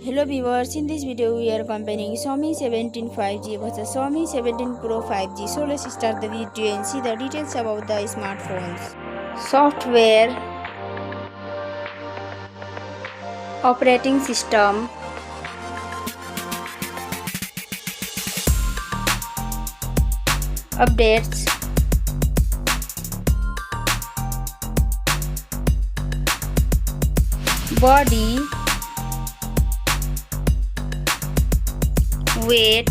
Hello viewers, in this video we are comparing Xiaomi 17 5G versus Xiaomi 17 Pro 5G. So let's start the video and see the details about the smartphones. Software, operating system, updates, body, weight,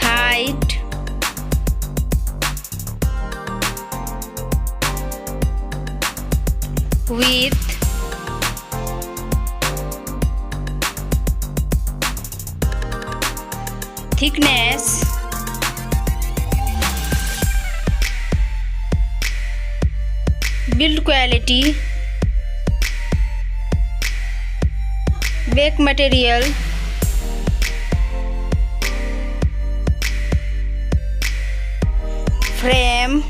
height, width, thickness, build quality, back material, frame,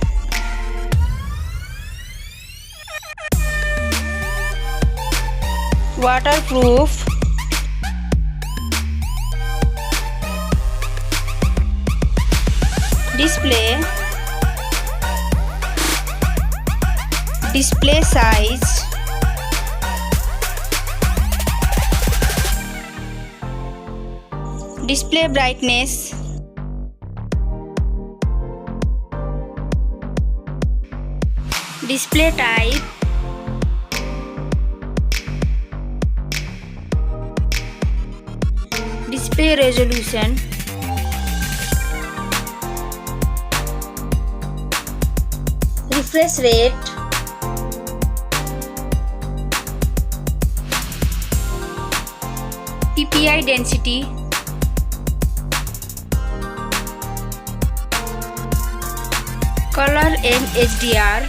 waterproof, display size, display brightness, display type, display resolution, refresh rate, PPI density, color and HDR,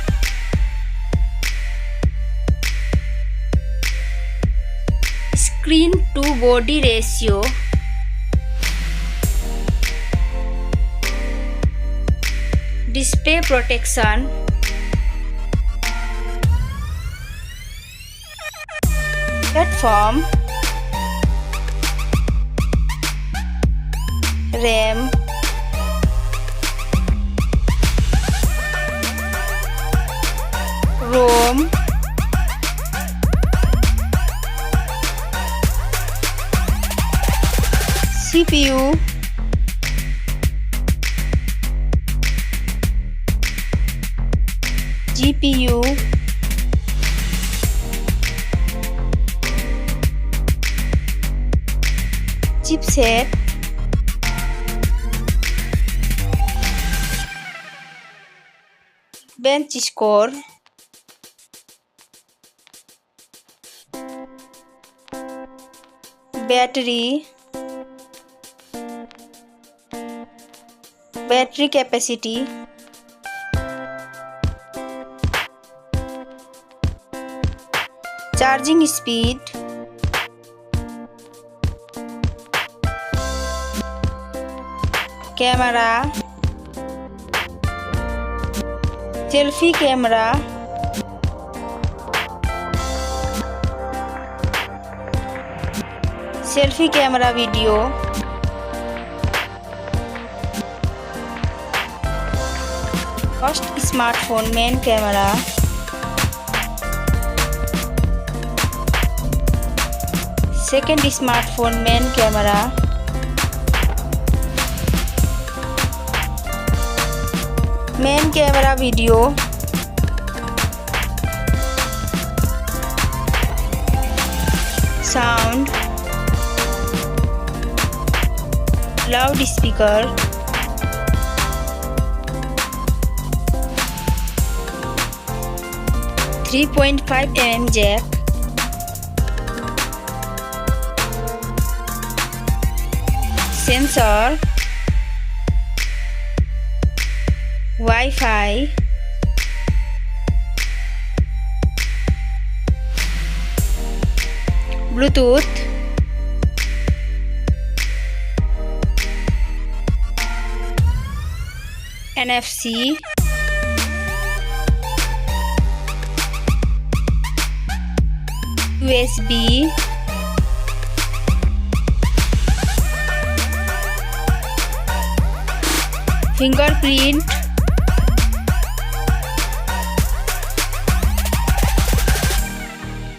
screen to body ratio, display protection, platform, RAM, ROM, CPU, GPU, chipset, bench score, battery capacity, charging speed, camera, selfie camera, selfie camera video, first smartphone main camera, second smartphone main camera, main camera video, sound, loudspeaker, .5 mm jack, sensor, Wi-Fi, Bluetooth, NFC, USB, fingerprint,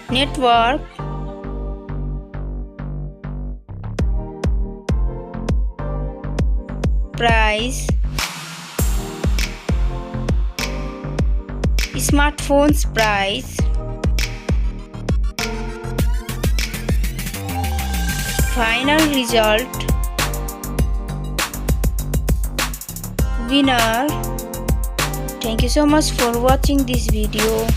network, price, smartphone's price, final result, winner. Thank you so much for watching this video.